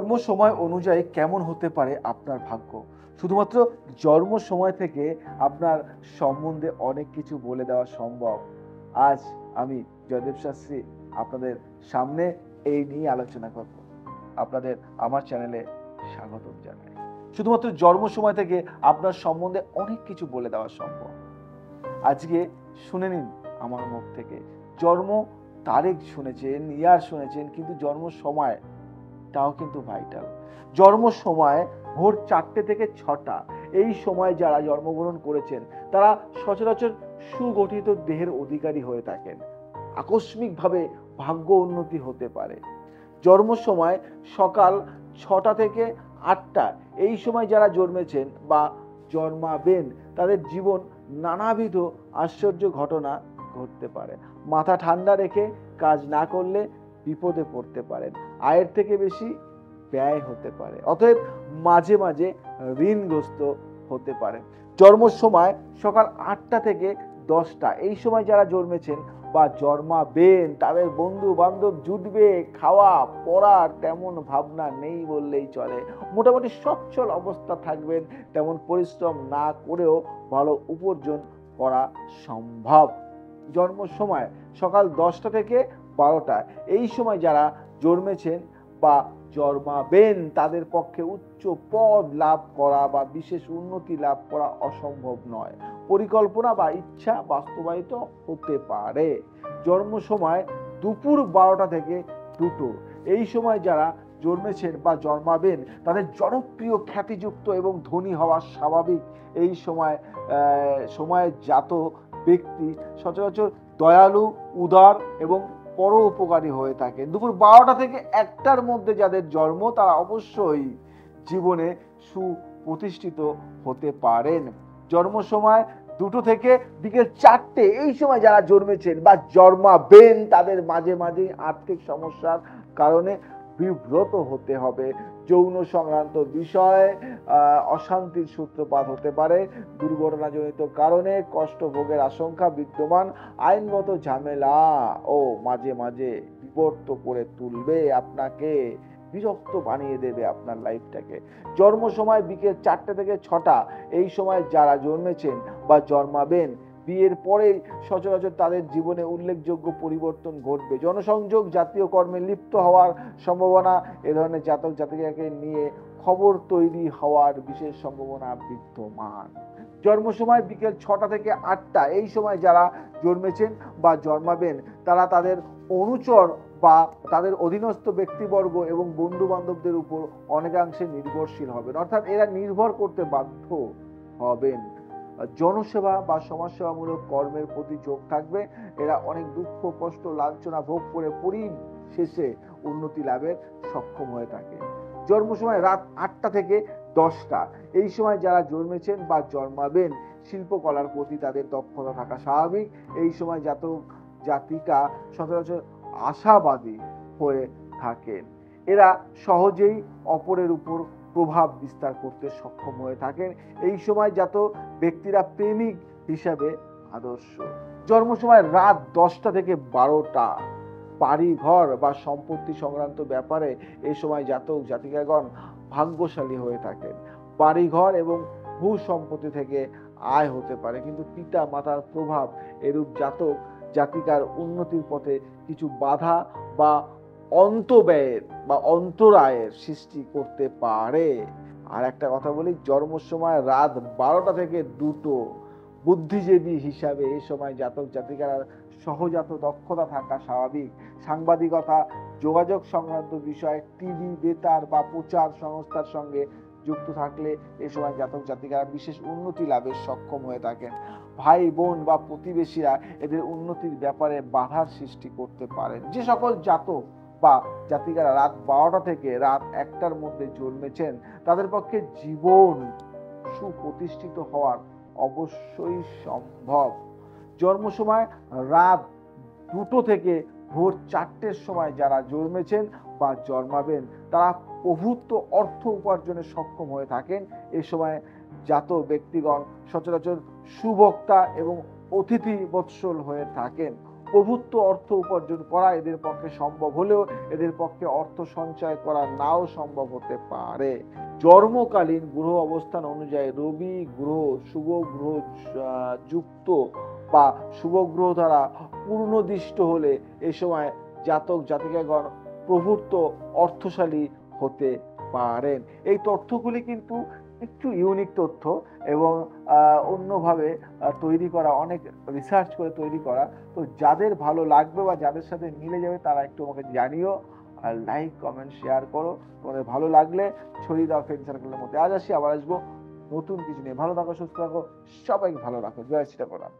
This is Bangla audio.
জন্ম সময় অনুযায়ী কেমন হতে পারে আপনার ভাগ্য? শুধুমাত্র জন্ম সময় থেকে আপনার সম্বন্ধে অনেক কিছু বলে দেওয়া সম্ভব। আজ আমি জয়দেব শাস্ত্রী আপনাদের সামনে এই নিয়ে আলোচনা করব। আপনাদের আমার চ্যানেলে স্বাগতম জানাই। শুধুমাত্র জন্ম সময় থেকে আপনার সম্বন্ধে অনেক কিছু বলে দেওয়া সম্ভব। আজকে শুনে নিন আমার মুখ থেকে। জন্ম তারিখ শুনেছেন, ইয়ার শুনেছেন, কিন্তু জন্ম সময় তাও কিন্তু ভাইটাল। জন্ম সময় ভোর 4টে থেকে 6টা, এই সময় যারা জন্মগ্রহণ করেছেন তারা সচরাচর সুগঠিত দেহের অধিকারী হয়ে থাকেন। আকস্মিকভাবে ভাগ্য উন্নতি হতে পারে। জন্ম সময় সকাল 6টা থেকে 8টা, এই সময় যারা জন্মেছেন বা জন্মাবেন তাদের জীবন নানাবিধ আশ্চর্য ঘটনা ঘটতে পারে। মাথা ঠান্ডা রেখে কাজ না করলে বিপদে পড়তে পারেন। আয়ের থেকে বেশি ব্যয় হতে পারে। অতএব মাঝে মাঝে ঋণগ্রস্ত হতে পারে। জন্ম সময় সকাল 8টা থেকে 10টা, এই সময় যারা জন্মেছেন বা জন্মাবেন তাদের বন্ধু বান্ধব জুটবে, খাওয়া পড়ার তেমন ভাবনা নেই বললেই চলে। মোটামুটি সচ্ছল অবস্থা থাকবেন, তেমন পরিশ্রম না করেও ভালো উপার্জন করা সম্ভব। জন্ম সময় সকাল 10টা থেকে 12টা, এই সময় যারা জন্মেছেন বা জন্মাবেন তাদের পক্ষে উচ্চ পদ লাভ করা বা বিশেষ উন্নতি লাভ করা অসম্ভব নয়। পরিকল্পনা বা ইচ্ছা বাস্তবায়িত হতে পারে। জন্ম সময় দুপুর 12টা থেকে 2টো, এই সময় যারা জন্মেছেন বা জন্মাবেন তাদের জনপ্রিয়, খ্যাতিযুক্ত এবং ধনী হওয়া স্বাভাবিক। এই সময়ে জাত ব্যক্তি সচরাচর দয়ালু, উদার এবং পরোপকারী হয়ে থাকে। দুপুর 12টা থেকে 1টার মধ্যে যাদের জন্ম তারা অবশ্যই জীবনে সুপ্রতিষ্ঠিত হতে পারেন। জন্ম সময় 2টো থেকে বিকেল 4টে, এই সময় যারা জন্মেছেন বা জন্মাবেন তাদের মাঝে মাঝে আর্থিক সমস্যার কারণে বিব্রত হতে হবে। যৌন সংক্রান্ত বিষয়ে অশান্তির সূত্রপাত হতে পারে। দুর্ঘটনাজনিত কারণে কষ্ট ভোগের আশঙ্কা বিদ্যমান। আইনগত ঝামেলা ও মাঝে মাঝে বিব্রত করে তুলবে, আপনাকে বিরক্ত বানিয়ে দেবে আপনার লাইফটাকে। জন্ম সময় বিকেল 4টে থেকে 6টা, এই সময় যারা জন্মেছেন বা জন্মাবেন বিয়ের পরে সচরাচর তাদের জীবনে উল্লেখযোগ্য পরিবর্তন ঘটবে। জনসংযোগ, জাতীয় কর্মে লিপ্ত হওয়ার সম্ভাবনা, এ ধরনের জাতক জাতিকাকে নিয়ে খবর তৈরি হওয়ার বিশেষ সম্ভাবনা বিদ্যমান। জন্ম সময় বিকেল 6টা থেকে 8টা, এই সময় যারা জন্মেছেন বা জন্মাবেন তারা তাদের অনুচর বা তাদের অধীনস্থ ব্যক্তিবর্গ এবং বন্ধু বান্ধবদের উপর অনেকাংশে নির্ভরশীল হবেন, অর্থাৎ এরা নির্ভর করতে বাধ্য হবেন। জনসেবা বা সমাজসেবামূলক কর্মের প্রতি যোগ থাকবে। এরা অনেক দুঃখ, কষ্ট, লাঞ্ছনা ভোগ করে পরিশেষে উন্নতি লাভের সক্ষম হয়ে থাকে। জন্ম সময় রাত 8টা থেকে 10টা, এই সময় যারা জন্মেছেন বা জন্মাবেন শিল্পকলার প্রতি তাদের দক্ষতা থাকা স্বাভাবিক। এই সময় জাতক জাতিকা সচরাচর আশাবাদী হয়ে থাকেন। এরা সহজেই অপরের উপর প্রভাব বিস্তার করতে সক্ষম হয়ে থাকেন। এই সময় জাতক ব্যক্তিরা প্রেমিক হিসাবে আদর্শ। জন্ম সময় রাত 10টা থেকে 12টা, বাড়ি ঘর বা সম্পত্তি সংক্রান্ত ব্যাপারে এই সময় জাতক জাতিকাগণ ভাগ্যশালী হয়ে থাকেন। বাড়ি ঘর এবং ভূ সম্পত্তি থেকে আয় হতে পারে, কিন্তু পিতা মাতার প্রভাব এরূপ জাতক জাতিকার উন্নতির পথে কিছু বাধা বা অন্তব্যয়ের বা অন্তরায়ের সৃষ্টি করতে পারে। আর একটা কথা বলি, জন্ম সময় রাত 12টা থেকে 2টো, বুদ্ধিজীবী হিসাবে এই সময় জাতক জাতিকারা সহজাত দক্ষতা থাকা স্বাভাবিক। সাংবাদিকতা, যোগাযোগ সংক্রান্ত বিষয়, টিভি, বেতার বা প্রচার সংস্থার সঙ্গে যুক্ত থাকলে এই সময় জাতক জাতিকারা বিশেষ উন্নতি লাভে সক্ষম হয়ে থাকেন। ভাই বোন বা প্রতিবেশীরা এদের উন্নতির ব্যাপারে বাধার সৃষ্টি করতে পারেন। যে সকল জাতক বা জাতিকারা রাত 12টা থেকে রাত 1টার মধ্যে জন্মেছেন তাদের পক্ষে জীবন সুপ্রতিষ্ঠিত হওয়ার অবশ্যই সম্ভব। জন্ম সময় রাত 2টো থেকে ভোর 4টের সময় যারা জন্মেছেন বা জন্মাবেন তারা প্রভূত অর্থ উপার্জনে সক্ষম হয়ে থাকেন। এই সময় জাতক ব্যক্তিগণ সচরাচর সুবক্তা এবং অতিথি বৎসল হয়ে থাকেন। প্রভুত্ব অর্থ উপার্জন করা এদের পক্ষে সম্ভব হলেও এদের পক্ষে অর্থ সঞ্চয় করা নাও সম্ভব হতে পারে। জন্মকালীন গ্রহ অবস্থান অনুযায়ী রবি গ্রহ শুভ গ্রহ যুক্ত বা শুভ গ্রহ দ্বারা পূর্ণদৃষ্ট হলে এই সময় জাতক জাতিকাগণ প্রভূত অর্থশালী হতে পারেন। এই তথ্যগুলি কিন্তু একটু ইউনিক তথ্য এবং অন্যভাবে তৈরি করা, অনেক রিসার্চ করে তৈরি করা। তো যাদের ভালো লাগবে বা যাদের সাথে মিলে যাবে তারা একটু আমাকে জানিও, আর লাইক কমেন্ট শেয়ার করো। তোমাদের ভালো লাগলে ছড়িয়ে দাও ফ্রেন্ড সার্কেলের মধ্যে। আজ আসি, আবার আসবো নতুন কিছু নিয়ে। ভালো থাকো, সুস্থ থাকো, সবাইকে ভালো রাখো। জয় শ্রীরাম।